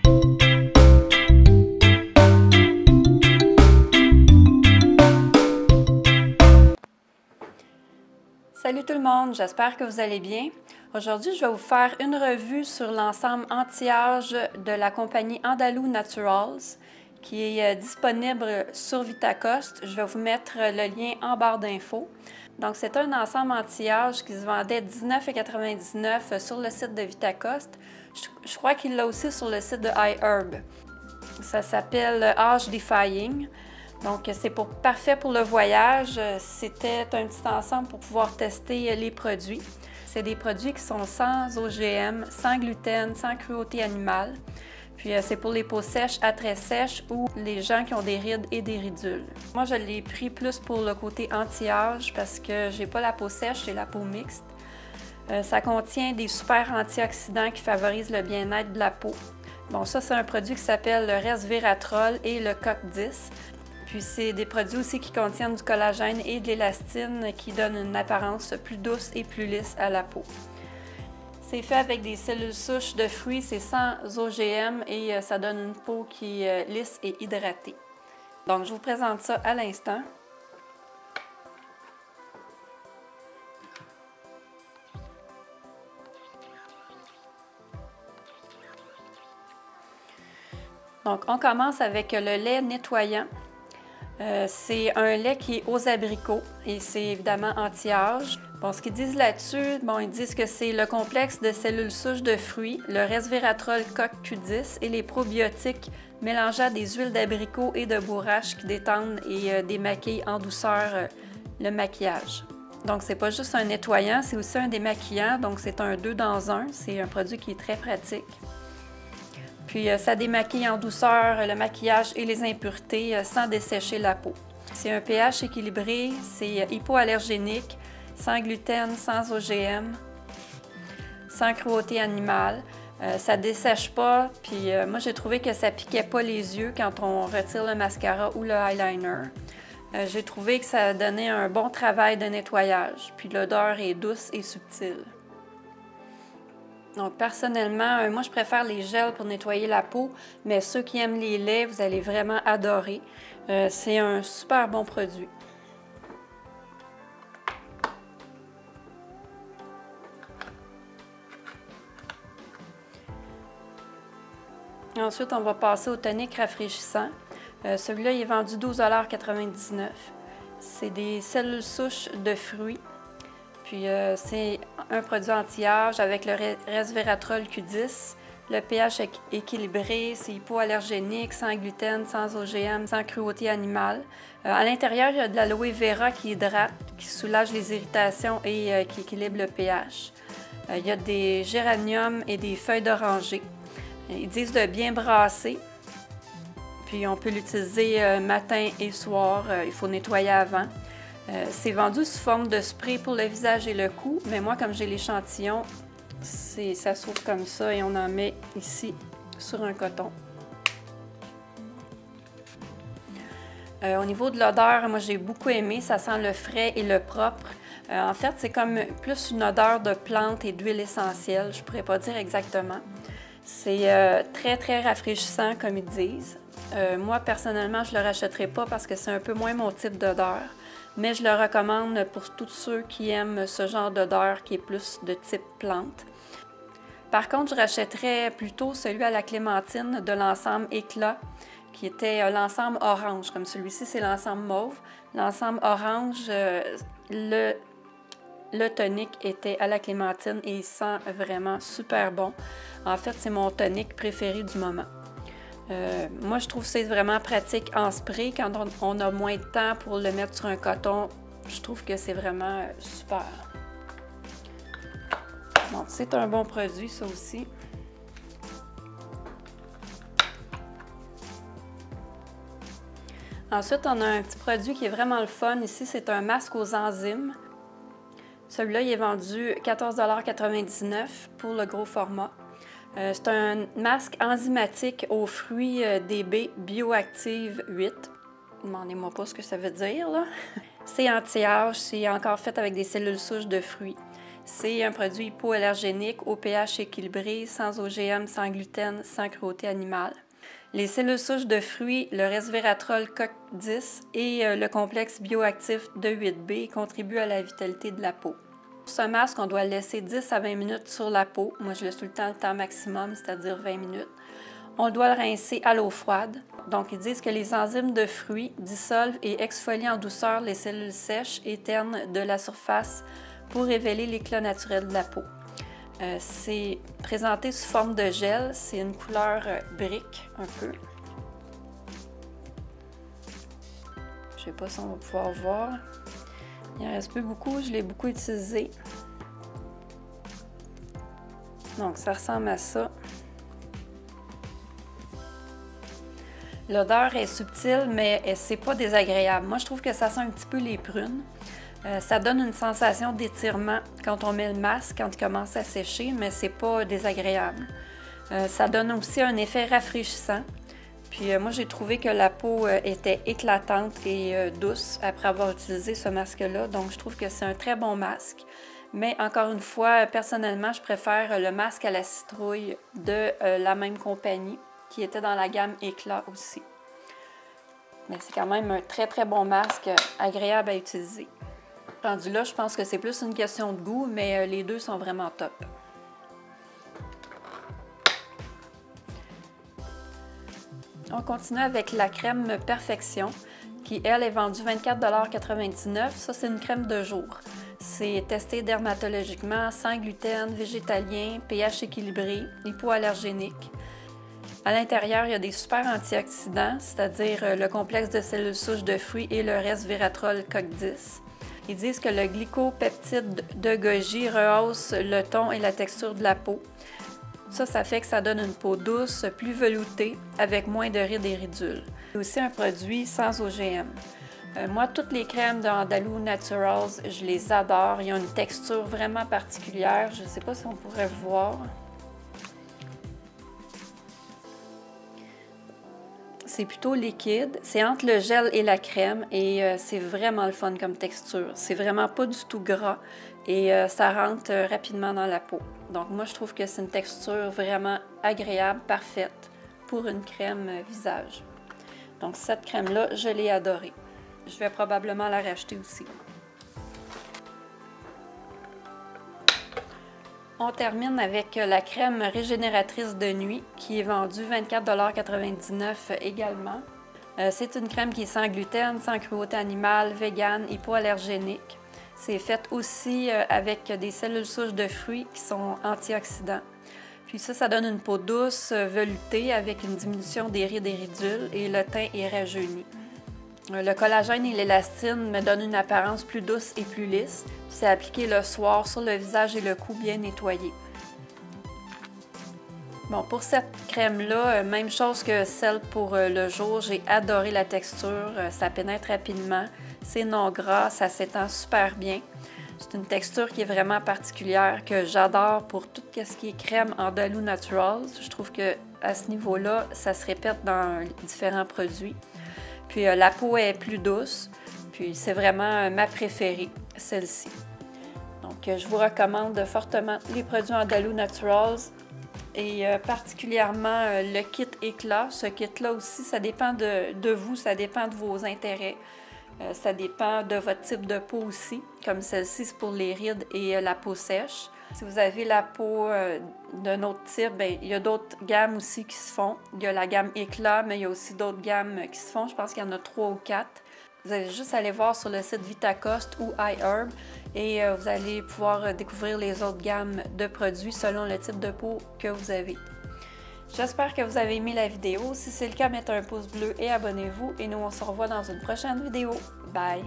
Salut tout le monde, j'espère que vous allez bien. Aujourd'hui, je vais vous faire une revue sur l'ensemble anti-âge de la compagnie Andalou Naturals qui est disponible sur Vitacost. Je vais vous mettre le lien en barre d'infos. Donc, c'est un ensemble anti-âge qui se vendait $19,99 sur le site de Vitacost. Je crois qu'il l'a aussi sur le site de iHerb. Ça s'appelle Age Defying. Donc, c'est parfait pour le voyage. C'était un petit ensemble pour pouvoir tester les produits. C'est des produits qui sont sans OGM, sans gluten, sans cruauté animale. Puis, c'est pour les peaux sèches à très sèches ou les gens qui ont des rides et des ridules. Moi, je l'ai pris plus pour le côté anti-âge parce que j'ai pas la peau sèche, j'ai la peau mixte. Ça contient des super antioxydants qui favorisent le bien-être de la peau. Bon, ça, c'est un produit qui s'appelle le resveratrol et le COQ10. Puis c'est des produits aussi qui contiennent du collagène et de l'élastine qui donnent une apparence plus douce et plus lisse à la peau. C'est fait avec des cellules souches de fruits, c'est sans OGM et ça donne une peau qui est lisse et hydratée. Donc je vous présente ça à l'instant. Donc on commence avec le lait nettoyant. C'est un lait qui est aux abricots et c'est évidemment anti-âge. Bon, ce qu'ils disent là-dessus, ils disent que c'est le complexe de cellules souches de fruits, le resveratrol CoQ10 et les probiotiques mélangés à des huiles d'abricot et de bourrache qui détendent et démaquillent en douceur le maquillage. Donc, c'est pas juste un nettoyant, c'est aussi un démaquillant, donc c'est un 2 dans 1. C'est un produit qui est très pratique. Puis ça démaquille en douceur le maquillage et les impuretés sans dessécher la peau. C'est un pH équilibré, c'est hypoallergénique, sans gluten, sans OGM, sans cruauté animale. Ça dessèche pas, puis moi j'ai trouvé que ça piquait pas les yeux quand on retire le mascara ou le eyeliner. J'ai trouvé que ça donnait un bon travail de nettoyage, puis l'odeur est douce et subtile. Donc, personnellement, moi, je préfère les gels pour nettoyer la peau, mais ceux qui aiment les laits, vous allez vraiment adorer. C'est un super bon produit. Ensuite, on va passer au tonique rafraîchissant. Celui-là, il est vendu $12,99 $. C'est des cellules souches de fruits. Puis c'est un produit anti-âge avec le resveratrol Q10. Le pH est équilibré, c'est hypoallergénique, sans gluten, sans OGM, sans cruauté animale. À l'intérieur, il y a de l'aloe vera qui hydrate, qui soulage les irritations et qui équilibre le pH. Il y a des géraniums et des feuilles d'oranger. Ils disent de bien brasser. Puis on peut l'utiliser matin et soir. Il faut nettoyer avant. C'est vendu sous forme de spray pour le visage et le cou, mais moi, comme j'ai l'échantillon, ça s'ouvre comme ça et on en met ici sur un coton. Au niveau de l'odeur, moi j'ai beaucoup aimé, ça sent le frais et le propre. En fait, c'est comme plus une odeur de plantes et d'huile essentielle, je ne pourrais pas dire exactement. C'est très, très rafraîchissant, comme ils disent. Moi, personnellement, je ne le rachèterai pas parce que c'est un peu moins mon type d'odeur. Mais je le recommande pour tous ceux qui aiment ce genre d'odeur qui est plus de type plante. Par contre, je rachèterais plutôt celui à la clémentine de l'ensemble Éclat, qui était l'ensemble orange. Comme celui-ci, c'est l'ensemble mauve. L'ensemble orange, le tonique était à la clémentine et il sent vraiment super bon. En fait, c'est mon tonique préféré du moment. Moi, je trouve que c'est vraiment pratique en spray. Quand on a moins de temps pour le mettre sur un coton, je trouve que c'est vraiment super. Bon, c'est un bon produit, ça aussi. Ensuite, on a un petit produit qui est vraiment le fun. Ici, c'est un masque aux enzymes. Celui-là, il est vendu $14,99 pour le gros format. C'est un masque enzymatique aux fruits DB Bioactive 8. Demandez-moi pas ce que ça veut dire, là. C'est anti-âge, c'est encore fait avec des cellules souches de fruits. C'est un produit hypoallergénique au pH équilibré, sans OGM, sans gluten, sans cruauté animale. Les cellules souches de fruits, le resveratrol COQ10 et le complexe bioactif de 8B contribuent à la vitalité de la peau. Pour ce masque, on doit le laisser 10 à 20 minutes sur la peau. Moi, je laisse tout le temps le temps maximum, c'est-à-dire 20 minutes. On doit le rincer à l'eau froide. Donc, ils disent que les enzymes de fruits dissolvent et exfolient en douceur les cellules sèches et ternes de la surface pour révéler l'éclat naturel de la peau. C'est présenté sous forme de gel. C'est une couleur brique, un peu. Je ne sais pas si on va pouvoir voir. Il en reste plus beaucoup, je l'ai beaucoup utilisé. Donc, ça ressemble à ça. L'odeur est subtile, mais c'est pas désagréable. Moi, je trouve que ça sent un petit peu les prunes. Ça donne une sensation d'étirement quand on met le masque, quand il commence à sécher, mais c'est pas désagréable. Ça donne aussi un effet rafraîchissant. Puis moi, j'ai trouvé que la peau était éclatante et douce après avoir utilisé ce masque-là. Donc, je trouve que c'est un très bon masque. Mais encore une fois, personnellement, je préfère le masque à la citrouille de la même compagnie, qui était dans la gamme Éclat aussi. Mais c'est quand même un très, très bon masque, agréable à utiliser. Rendu là, je pense que c'est plus une question de goût, mais les deux sont vraiment top. On continue avec la crème Perfection, qui, elle, est vendue 24,99 $. Ça, c'est une crème de jour. C'est testé dermatologiquement, sans gluten, végétalien, pH équilibré, hypoallergénique. À l'intérieur, il y a des super antioxydants, c'est-à-dire le complexe de cellules souches de fruits et le resveratrol COQ10. Ils disent que le glycopeptide de goji rehausse le ton et la texture de la peau. Ça fait que ça donne une peau douce, plus veloutée, avec moins de rides et ridules. C'est aussi un produit sans OGM. Moi, toutes les crèmes de Andalou Naturals, je les adore. Ils ont une texture vraiment particulière. Je ne sais pas si on pourrait voir. C'est plutôt liquide. C'est entre le gel et la crème et c'est vraiment le fun comme texture. C'est vraiment pas du tout gras et ça rentre rapidement dans la peau. Donc moi, je trouve que c'est une texture vraiment agréable, parfaite pour une crème visage. Donc cette crème-là, je l'ai adorée. Je vais probablement la racheter aussi. On termine avec la crème régénératrice de nuit qui est vendue 24,99 $ également. C'est une crème qui est sans gluten, sans cruauté animale, végane, hypoallergénique. C'est fait aussi avec des cellules souches de fruits qui sont antioxydants. Puis ça donne une peau douce, veloutée avec une diminution des rides et ridules et le teint est rajeuni. Le collagène et l'élastine me donnent une apparence plus douce et plus lisse. C'est appliqué le soir sur le visage et le cou bien nettoyé. Bon, pour cette crème-là, même chose que celle pour le jour. J'ai adoré la texture, ça pénètre rapidement, c'est non gras, ça s'étend super bien. C'est une texture qui est vraiment particulière, que j'adore pour tout ce qui est crème Andalou Naturals. Je trouve qu'à ce niveau-là, ça se répète dans différents produits. Puis la peau est plus douce, puis c'est vraiment ma préférée, celle-ci. Donc je vous recommande fortement les produits Andalou Naturals et particulièrement le kit Éclat. Ce kit-là aussi, ça dépend de vous, ça dépend de vos intérêts. Ça dépend de votre type de peau aussi, comme celle-ci, c'est pour les rides et la peau sèche. Si vous avez la peau d'un autre type, bien, il y a d'autres gammes aussi qui se font. Il y a la gamme Éclat, mais il y a aussi d'autres gammes qui se font. Je pense qu'il y en a 3 ou 4. Vous allez juste aller voir sur le site Vitacoste ou iHerb et vous allez pouvoir découvrir les autres gammes de produits selon le type de peau que vous avez. J'espère que vous avez aimé la vidéo. Si c'est le cas, mettez un pouce bleu et abonnez-vous. Et nous, on se revoit dans une prochaine vidéo. Bye!